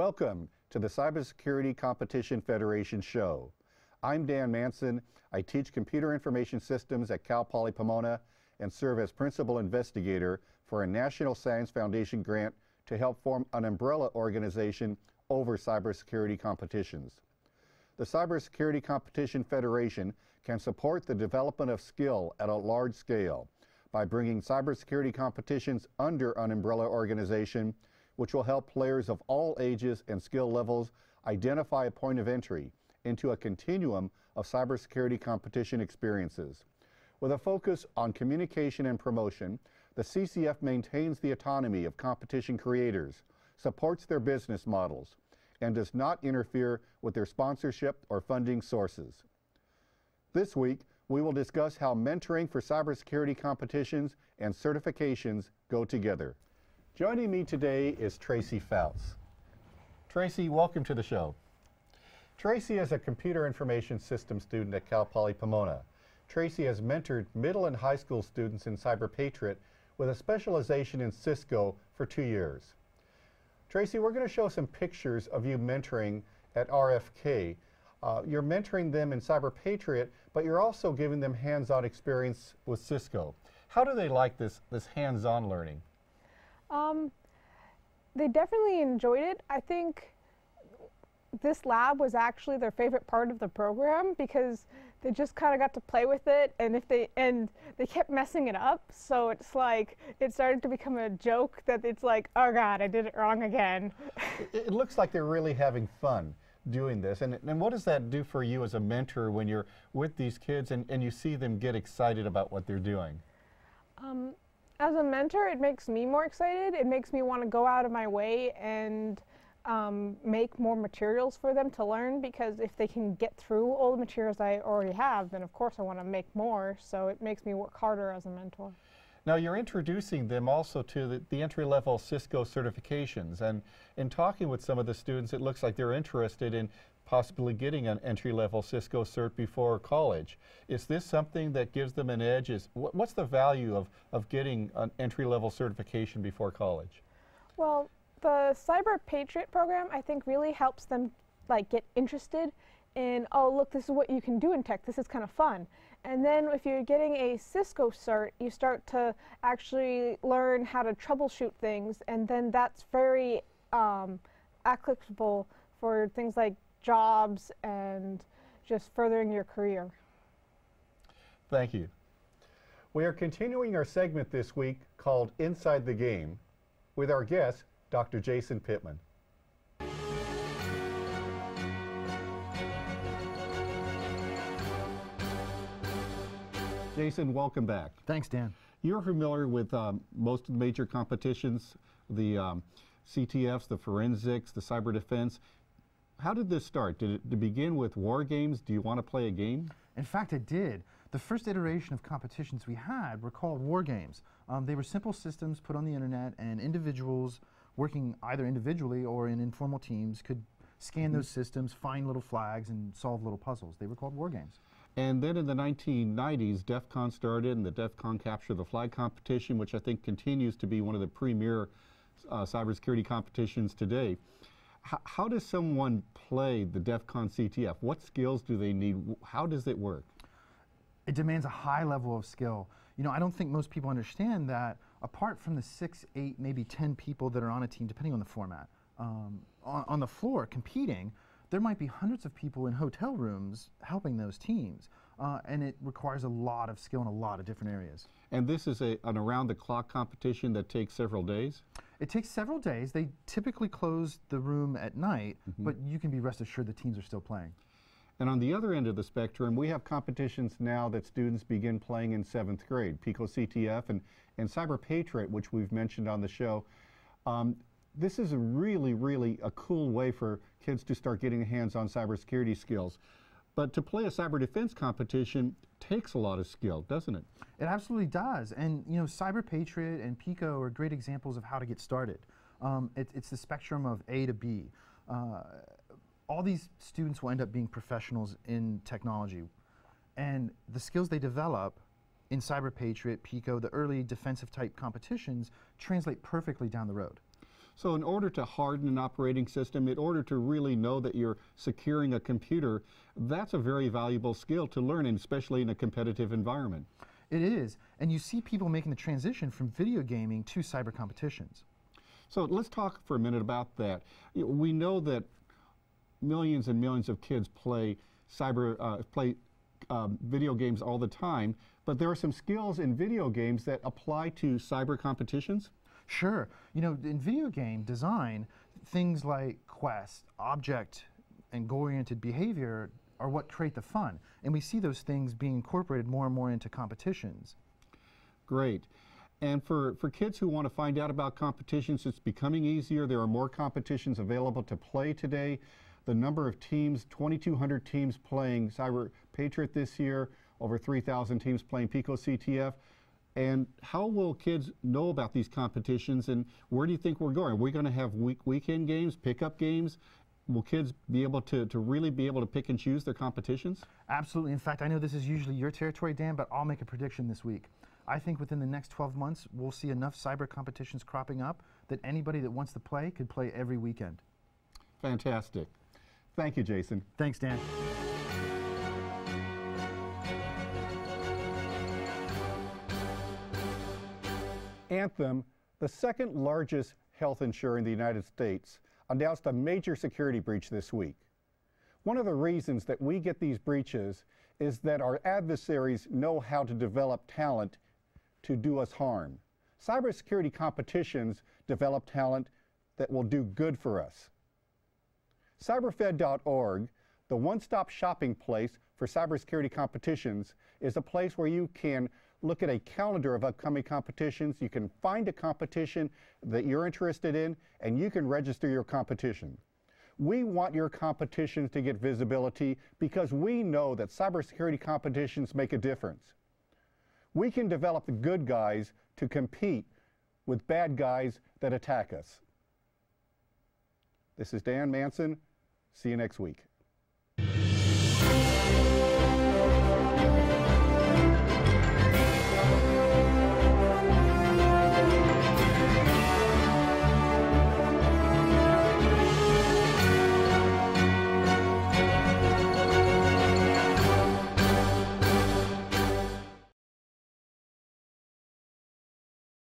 Welcome to the Cybersecurity Competition Federation show. I'm Dan Manson. I teach computer information systems at Cal Poly Pomona and serve as principal investigator for a National Science Foundation grant to help form an umbrella organization over cybersecurity competitions. The Cybersecurity Competition Federation can support the development of skill at a large scale by bringing cybersecurity competitions under an umbrella organization, which will help players of all ages and skill levels identify a point of entry into a continuum of cybersecurity competition experiences. With a focus on communication and promotion, the CCF maintains the autonomy of competition creators, supports their business models, and does not interfere with their sponsorship or funding sources. This week, we will discuss how mentoring for cybersecurity competitions and certifications go together. Joining me today is Tracy Fouts. Tracy, welcome to the show. Tracy is a computer information systems student at Cal Poly Pomona. Tracy has mentored middle and high school students in CyberPatriot with a specialization in Cisco for 2 years. Tracy, we're going to show some pictures of you mentoring at RFK. You're mentoring them in CyberPatriot, but you're also giving them hands-on experience with Cisco. How do they like this hands-on learning? They definitely enjoyed it. I think this lab was actually their favorite part of the program because they just kind of got to play with it, and they kept messing it up. So it's like it started to become a joke that it's like, oh God, I did it wrong again. It looks like they're really having fun doing this. And what does that do for you as a mentor when you're with these kids and you see them get excited about what they're doing? As a mentor, it makes me more excited. It makes me want to go out of my way and make more materials for them to learn, because if they can get through all the materials I already have, then of course I want to make more, so it makes me work harder as a mentor. Now you're introducing them also to the entry-level Cisco certifications, and in talking with some of the students, it looks like they're interested in possibly getting an entry-level Cisco cert before college. Is this something that gives them an edge? What's the value of getting an entry-level certification before college? Well, the CyberPatriot program, I think, really helps them get interested in, oh look, this is what you can do in tech, this is kind of fun. And then if you're getting a Cisco cert, you start to actually learn how to troubleshoot things, and then that's very applicable for things like jobs and just furthering your career. Thank you. We are continuing our segment this week called Inside the Game with our guest, Dr. Jason Pittman. Jason, welcome back. Thanks, Dan. You're familiar with most of the major competitions, the CTFs, the forensics, the cyber defense. How did this start? Did it begin with war games? Do you want to play a game? In fact, it did. The first iteration of competitions we had were called war games. They were simple systems put on the internet, and individuals working either individually or in informal teams could scan those systems, find little flags, and solve little puzzles. They were called war games. And then in the 1990s, DEF CON started, and the DEF CON Capture the Flag competition, which I think continues to be one of the premier cybersecurity competitions today. How does someone play the DEF CON CTF? What skills do they need? How does it work? It demands a high level of skill. You know, I don't think most people understand that apart from the 6, 8, maybe 10 people that are on a team, depending on the format, on the floor competing, there might be hundreds of people in hotel rooms helping those teams. And it requires a lot of skill in a lot of different areas. And this is an around-the-clock competition that takes several days? It takes several days. They typically close the room at night, but you can be rest assured the teams are still playing. And on the other end of the spectrum, we have competitions now that students begin playing in 7th grade, Pico CTF and CyberPatriot, which we've mentioned on the show. This is really a cool way for kids to start getting hands on cybersecurity skills. But to play a cyber defense competition takes a lot of skill, doesn't it? It absolutely does. And you know, CyberPatriot and Pico are great examples of how to get started. It's the spectrum of A to B. All these students will end up being professionals in technology. And the skills they develop in CyberPatriot, Pico, the early defensive type competitions translate perfectly down the road. So in order to harden an operating system, in order to really know that you're securing a computer, that's a very valuable skill to learn, and especially in a competitive environment. It is, and you see people making the transition from video gaming to cyber competitions. So let's talk for a minute about that. We know that millions and millions of kids play video games all the time, but there are some skills in video games that apply to cyber competitions? Sure. You know, in video game design, things like quest, object, and goal-oriented behavior are what create the fun. And we see those things being incorporated more and more into competitions. Great. And for kids who want to find out about competitions, it's becoming easier. There are more competitions available to play today. The number of teams, 2,200 teams playing CyberPatriot this year, over 3,000 teams playing Pico CTF. And how will kids know about these competitions, and where do you think we're going? Are we going to have weekend games, pickup games? Will kids be able to really be able to pick and choose their competitions? Absolutely. In fact, I know this is usually your territory, Dan, but I'll make a prediction this week. I think within the next 12 months, we'll see enough cyber competitions cropping up that anybody that wants to play could play every weekend. Fantastic. Thank you, Jason. Thanks, Dan. Anthem, the second largest health insurer in the United States, announced a major security breach this week. One of the reasons that we get these breaches is that our adversaries know how to develop talent to do us harm. Cybersecurity competitions develop talent that will do good for us. CyberFed.org, the one-stop shopping place for cybersecurity competitions, is a place where you can look at a calendar of upcoming competitions. You can find a competition that you're interested in, and you can register your competition. We want your competitions to get visibility because we know that cybersecurity competitions make a difference. We can develop the good guys to compete with bad guys that attack us. This is Dan Manson. See you next week.